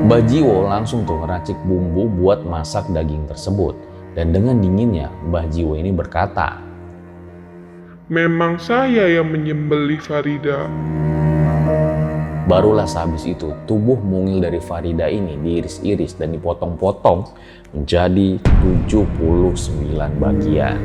Mbah Jiwo langsung tuh ngeracik bumbu buat masak daging tersebut. Dan dengan dinginnya Mbah Jiwo ini berkata, "Memang saya yang menyembelih Farida." barulah sehabis itu tubuh mungil dari Farida ini diiris-iris dan dipotong-potong menjadi 79 bagian.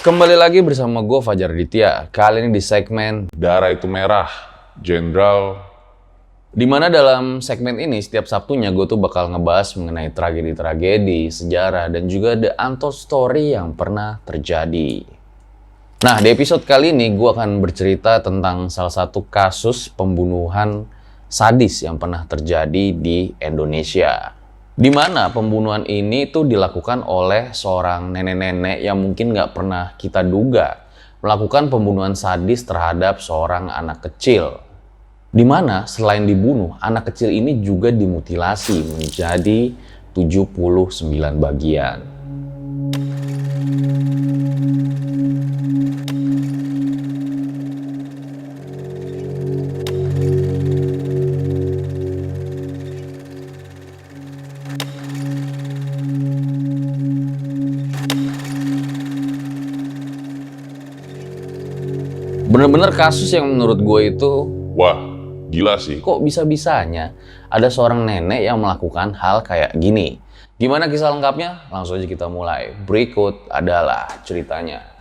Kembali lagi bersama gue Fajar Aditya. Kali ini di segmen Darah Itu Merah, Jenderal. Dimana dalam segmen ini setiap Sabtunya gue tuh bakal ngebahas mengenai tragedi-tragedi, sejarah, dan juga the untold story yang pernah terjadi. Nah, di episode kali ini gue akan bercerita tentang salah satu kasus pembunuhan sadis yang pernah terjadi di Indonesia. Di mana pembunuhan ini tuh dilakukan oleh seorang nenek-nenek yang mungkin nggak pernah kita duga melakukan pembunuhan sadis terhadap seorang anak kecil. Di mana selain dibunuh, anak kecil ini juga dimutilasi menjadi 79 bagian. Bener-bener kasus yang menurut gue itu, Wah, gila sih. kok bisa-bisanya ada seorang nenek yang melakukan hal kayak gini. Gimana kisah lengkapnya? Langsung aja kita mulai. Berikut adalah ceritanya.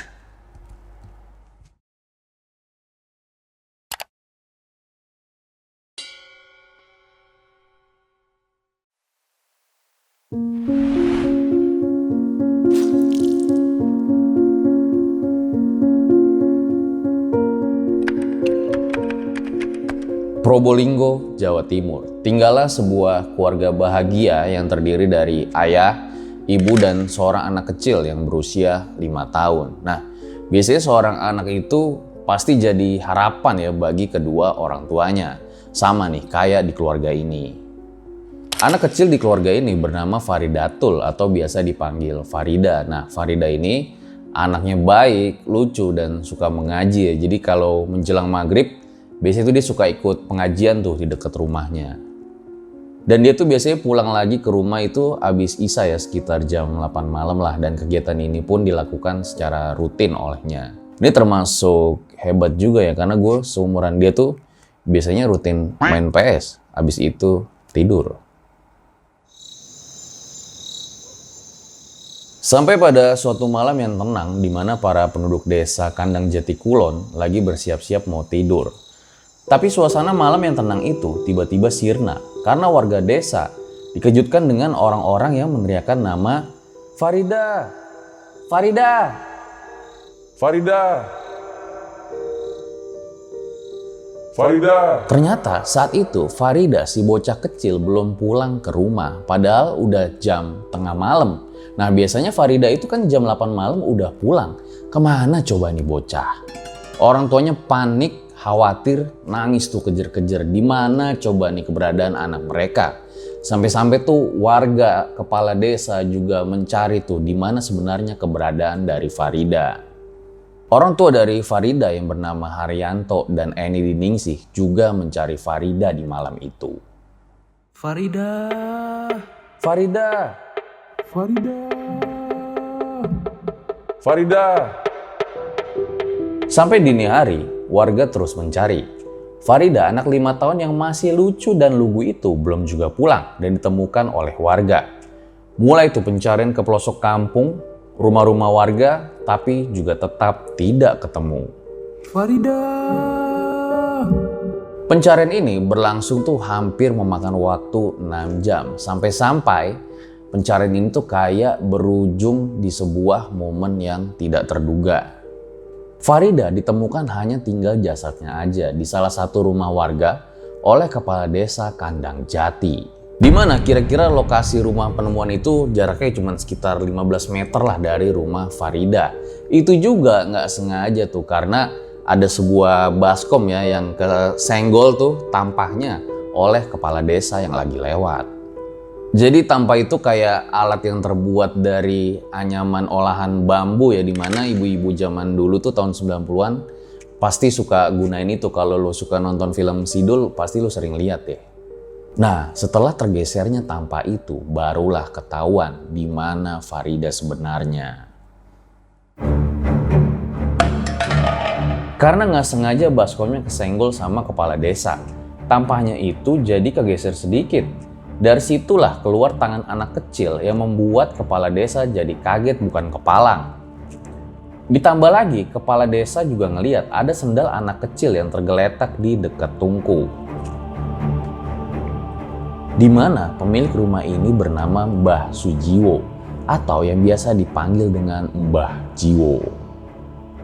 Probolinggo, Jawa Timur. Tinggallah sebuah keluarga bahagia yang terdiri dari ayah, ibu, dan seorang anak kecil yang berusia 5 tahun. Nah, biasanya seorang anak itu pasti jadi harapan ya bagi kedua orang tuanya. Sama nih, kayak di keluarga ini. Anak kecil di keluarga ini bernama Faridatul atau biasa dipanggil Farida. Nah, Farida ini anaknya baik, lucu, dan suka mengaji ya. Jadi kalau menjelang maghrib, biasanya tuh dia suka ikut pengajian tuh di dekat rumahnya. Dan dia tuh biasanya pulang lagi ke rumah itu abis isya ya sekitar jam 8 malam lah. Dan kegiatan ini pun dilakukan secara rutin olehnya. Ini termasuk hebat juga ya karena gue seumuran dia tuh biasanya rutin main PS. Abis itu tidur. Sampai pada suatu malam yang tenang di mana para penduduk desa Kandang Jati Kulon lagi bersiap-siap mau tidur. Tapi suasana malam yang tenang itu tiba-tiba sirna karena warga desa dikejutkan dengan orang-orang yang meneriakkan nama Farida. Farida. Farida. Farida. Ternyata saat itu Farida si bocah kecil belum pulang ke rumah padahal udah jam tengah malam. Nah biasanya Farida itu kan jam 8 malam udah pulang. Kemana coba nih bocah? Orang tuanya panik, khawatir, nangis tuh kejar-kejar di mana coba nih keberadaan anak mereka. Sampai-sampai tuh warga kepala desa juga mencari tuh di mana sebenarnya keberadaan dari Farida. Orang tua dari Farida yang bernama Haryanto dan Eni Diningsih juga mencari Farida di malam itu. Farida. Farida. Farida. Farida. Sampai dini hari, warga terus mencari. Farida, anak 5 tahun yang masih lucu dan lugu itu belum juga pulang dan ditemukan oleh warga. Mulai tuh pencarian ke pelosok kampung, rumah-rumah warga, tapi juga tetap tidak ketemu. Farida. Pencarian ini berlangsung tuh hampir memakan waktu 6 jam. Sampai-sampai pencarian ini tuh kayak berujung di sebuah momen yang tidak terduga. Farida ditemukan hanya tinggal jasadnya aja di salah satu rumah warga oleh kepala desa Kandang Jati. Di mana kira-kira lokasi rumah penemuan itu jaraknya cuma sekitar 15 meter lah dari rumah Farida. Itu juga nggak sengaja tuh karena ada sebuah baskom ya yang kesenggol tuh tampaknya oleh kepala desa yang lagi lewat. Jadi tampah itu kayak alat yang terbuat dari anyaman olahan bambu ya, dimana ibu-ibu zaman dulu tuh tahun 90-an pasti suka gunain itu. Kalau lo suka nonton film Sidul pasti lo sering lihat ya. Nah, setelah tergesernya tampah itu barulah ketahuan di mana Farida sebenarnya. Karena nggak sengaja baskomnya kesenggol sama kepala desa, tampahnya itu jadi kegeser sedikit. Dari situlah keluar tangan anak kecil yang membuat kepala desa jadi kaget bukan kepalang. Ditambah lagi, kepala desa juga ngeliat ada sendal anak kecil yang tergeletak di dekat tungku. Di mana pemilik rumah ini bernama Mbah Sujiwo atau yang biasa dipanggil dengan Mbah Jiwo.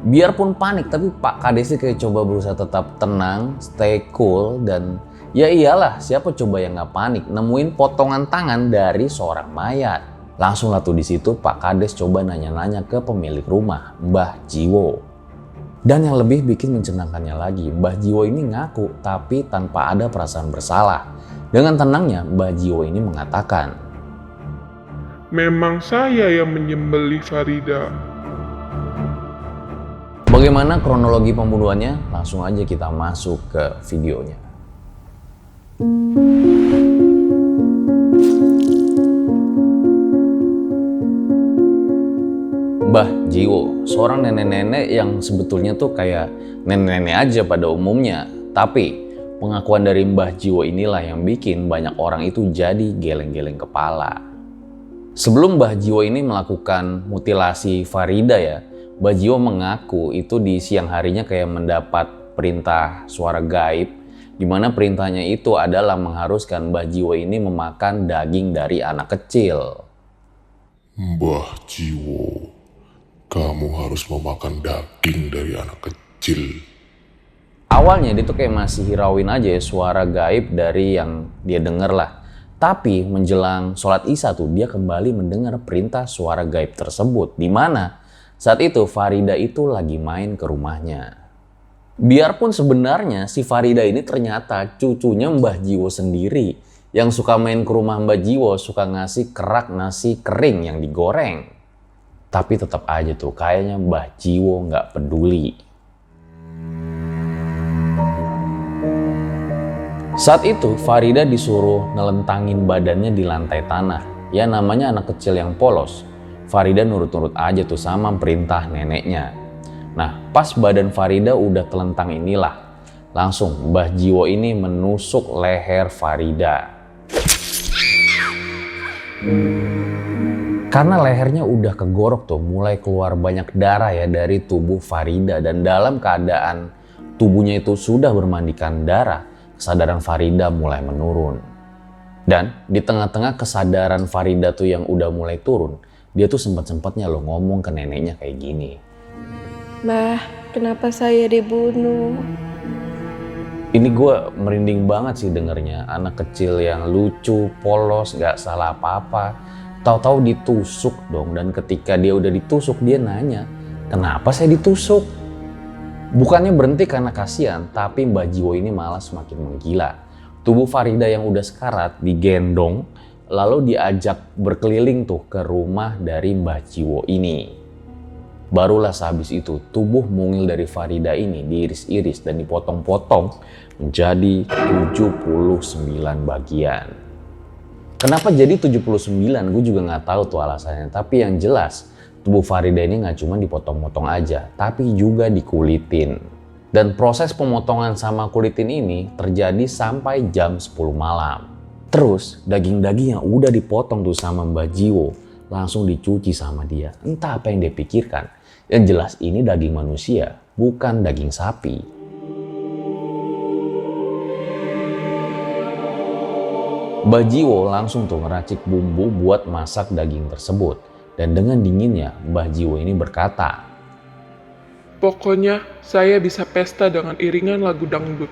Biarpun panik, tapi Pak Kades kayak coba berusaha tetap tenang, stay cool, dan ya iyalah siapa coba yang nggak panik nemuin potongan tangan dari seorang mayat. Langsung lah tuh di situ Pak Kades coba nanya-nanya ke pemilik rumah, Mbah Jiwo. Dan yang lebih bikin mencengangkannya lagi, Mbah Jiwo ini ngaku tapi tanpa ada perasaan bersalah. Dengan tenangnya Mbah Jiwo ini mengatakan, "Memang saya yang menyembelih Farida." bagaimana kronologi pembunuhannya? Langsung aja kita masuk ke videonya. Mbah Jiwo, seorang nenek-nenek yang sebetulnya tuh kayak nenek-nenek aja pada umumnya. Tapi pengakuan dari Mbah Jiwo inilah yang bikin banyak orang itu jadi geleng-geleng kepala. Sebelum Mbah Jiwo ini melakukan mutilasi Farida ya, Mbah Jiwo mengaku itu di siang harinya kayak mendapat perintah suara gaib, di mana perintahnya itu adalah mengharuskan Mbah Jiwo ini memakan daging dari anak kecil. Mbah Jiwo, kamu harus memakan daging dari anak kecil. Awalnya dia tuh kayak masih hirauin aja ya suara gaib dari yang dia denger lah. Tapi menjelang sholat isya tuh dia kembali mendengar perintah suara gaib tersebut, di mana saat itu Farida itu lagi main ke rumahnya. Biarpun sebenarnya si Farida ini ternyata cucunya Mbah Jiwo sendiri yang suka main ke rumah Mbah Jiwo, suka ngasih kerak nasi kering yang digoreng. Tapi tetap aja tuh kayaknya Mbah Jiwo nggak peduli. Saat itu Farida disuruh nelentangin badannya di lantai tanah. Ya namanya anak kecil yang polos. Farida nurut-nurut aja tuh sama perintah neneknya. Nah pas badan Farida udah telentang inilah, langsung Mbah Jiwo ini menusuk leher Farida. Karena lehernya udah kegorok tuh, mulai keluar banyak darah ya dari tubuh Farida. Dan dalam keadaan tubuhnya itu sudah bermandikan darah, kesadaran Farida mulai menurun. Dan di tengah-tengah kesadaran Farida tuh yang udah mulai turun, dia tuh sempat-sempatnya lo ngomong ke neneknya kayak gini. "Mbah, kenapa saya dibunuh?" Ini gue merinding banget sih dengernya. Anak kecil yang lucu, polos, gak salah apa-apa. Tahu-tahu ditusuk dong. Dan ketika dia udah ditusuk dia nanya, kenapa saya ditusuk? Bukannya berhenti karena kasihan, tapi Mbah Jiwo ini malah semakin menggila. Tubuh Farida yang udah sekarat digendong, lalu diajak berkeliling tuh ke rumah dari Mbah Jiwo ini. Barulah sehabis itu tubuh mungil dari Farida ini diiris-iris dan dipotong-potong menjadi 79 bagian. Kenapa jadi 79? Gue juga nggak tahu tuh alasannya. Tapi yang jelas tubuh Farida ini nggak cuma dipotong-potong aja, tapi juga dikulitin. Dan proses pemotongan sama kulitin ini terjadi sampai jam 10 malam. Terus daging-daging yang udah dipotong tuh sama Mbah Jiwo langsung dicuci sama dia. Entah apa yang dia pikirkan. Yang jelas ini daging manusia, bukan daging sapi. Mbah Jiwo langsung tuh ngeracik bumbu buat masak daging tersebut. Dan dengan dinginnya, Mbah Jiwo ini berkata, Pokoknya saya bisa pesta dengan iringan lagu dangdut.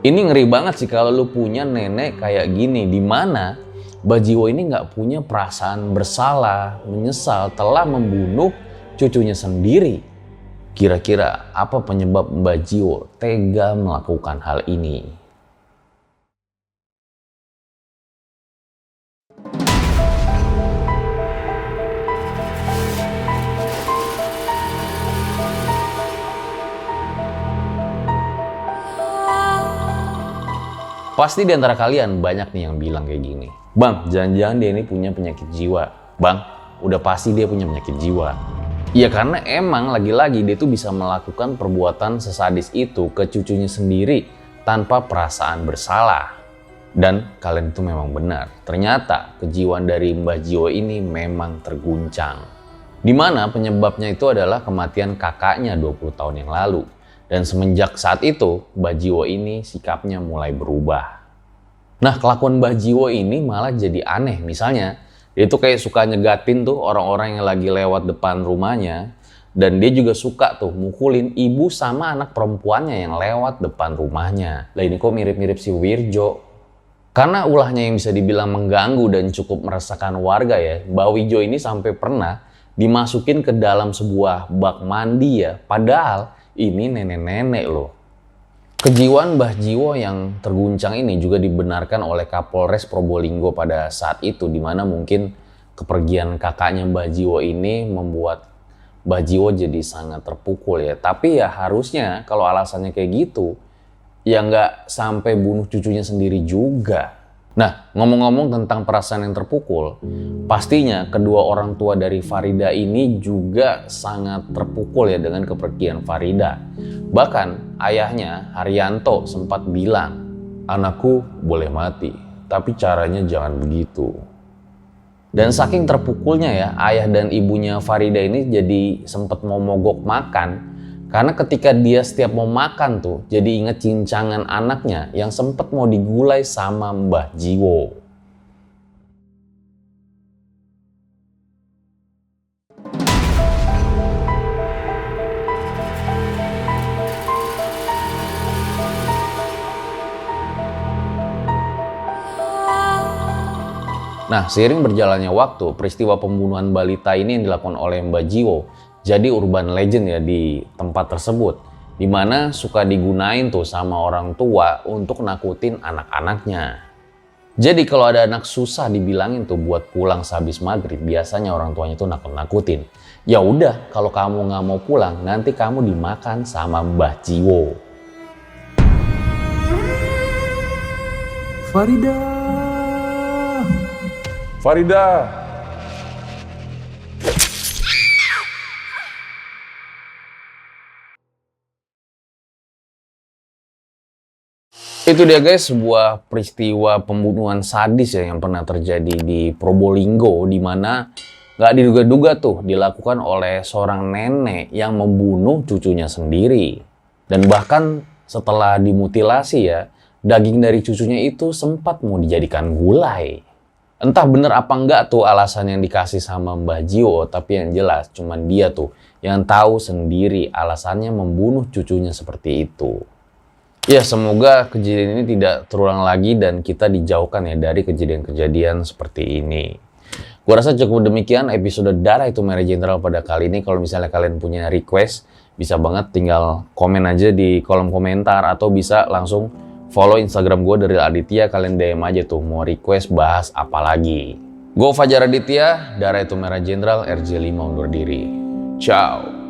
ini ngeri banget sih kalau lu punya nenek kayak gini, di mana Mbah Jiwo ini nggak punya perasaan bersalah, menyesal telah membunuh cucunya sendiri. Kira-kira apa penyebab Mbah Jiwo tega melakukan hal ini? Pasti di antara kalian banyak nih yang bilang kayak gini. Bang, jangan-jangan dia ini punya penyakit jiwa. Bang, udah pasti dia punya penyakit jiwa. Ya karena emang lagi-lagi dia tuh bisa melakukan perbuatan sesadis itu ke cucunya sendiri tanpa perasaan bersalah. Dan kalian itu memang benar. Ternyata kejiwaan dari Mbah Jiwo ini memang terguncang. Dimana penyebabnya itu adalah kematian kakaknya 20 tahun yang lalu. Dan semenjak saat itu, Mbah Jiwo ini sikapnya mulai berubah. Nah, kelakuan Mbah Jiwo ini malah jadi aneh. Misalnya, dia tuh kayak suka nyegatin tuh orang-orang yang lagi lewat depan rumahnya. Dan dia juga suka tuh mukulin ibu sama anak perempuannya yang lewat depan rumahnya. Lah ini kok mirip-mirip si Wirjo. Karena ulahnya yang bisa dibilang mengganggu dan cukup meresahkan warga ya, Mbah Wijo ini sampai pernah dimasukin ke dalam sebuah bak mandi ya. Padahal ini nenek-nenek loh. Kejiwaan Mbah Jiwo yang terguncang ini juga dibenarkan oleh Kapolres Probolinggo pada saat itu, dimana mungkin kepergian kakaknya Mbah Jiwo ini membuat Mbah Jiwo jadi sangat terpukul ya. Tapi ya harusnya kalau alasannya kayak gitu, ya nggak sampai bunuh cucunya sendiri juga. Nah, ngomong-ngomong tentang perasaan yang terpukul, pastinya kedua orang tua dari Farida ini juga sangat terpukul ya dengan kepergian Farida. Bahkan ayahnya Haryanto sempat bilang, anakku boleh mati, tapi caranya jangan begitu. Dan saking terpukulnya ya, ayah dan ibunya Farida ini jadi sempat mau mogok makan. Karena ketika dia setiap mau makan tuh, jadi inget cincangan anaknya yang sempat mau digulai sama Mbah Jiwo. Nah, seiring berjalannya waktu, peristiwa pembunuhan balita ini yang dilakukan oleh Mbah Jiwo jadi urban legend ya di tempat tersebut, dimana suka digunain tuh sama orang tua untuk nakutin anak-anaknya. Jadi kalau ada anak susah dibilangin tuh buat pulang sehabis maghrib, biasanya orang tuanya tuh nakut-nakutin. Ya udah, kalau kamu nggak mau pulang, nanti kamu dimakan sama Mbah Jiwo. Farida. Farida. Itu dia guys, sebuah peristiwa pembunuhan sadis ya yang pernah terjadi di Probolinggo, di mana nggak diduga-duga tuh dilakukan oleh seorang nenek yang membunuh cucunya sendiri. Dan bahkan setelah dimutilasi ya, daging dari cucunya itu sempat mau dijadikan gulai. Entah bener apa enggak tuh alasan yang dikasih sama Mbah Jiwo, tapi yang jelas cuman dia tuh yang tahu sendiri alasannya membunuh cucunya seperti itu. Ya, semoga kejadian ini tidak terulang lagi dan kita dijauhkan ya dari kejadian-kejadian seperti ini. Gua rasa cukup demikian episode Darah Itu Merah Jenderal pada kali ini. Kalau misalnya kalian punya request, bisa banget tinggal komen aja di kolom komentar atau bisa langsung follow Instagram gue dari Aditya. Kalian DM aja tuh mau request bahas apa lagi. Gue Fajar Aditya, Darah Itu Merah Jenderal, RJ5 undur diri. Ciao.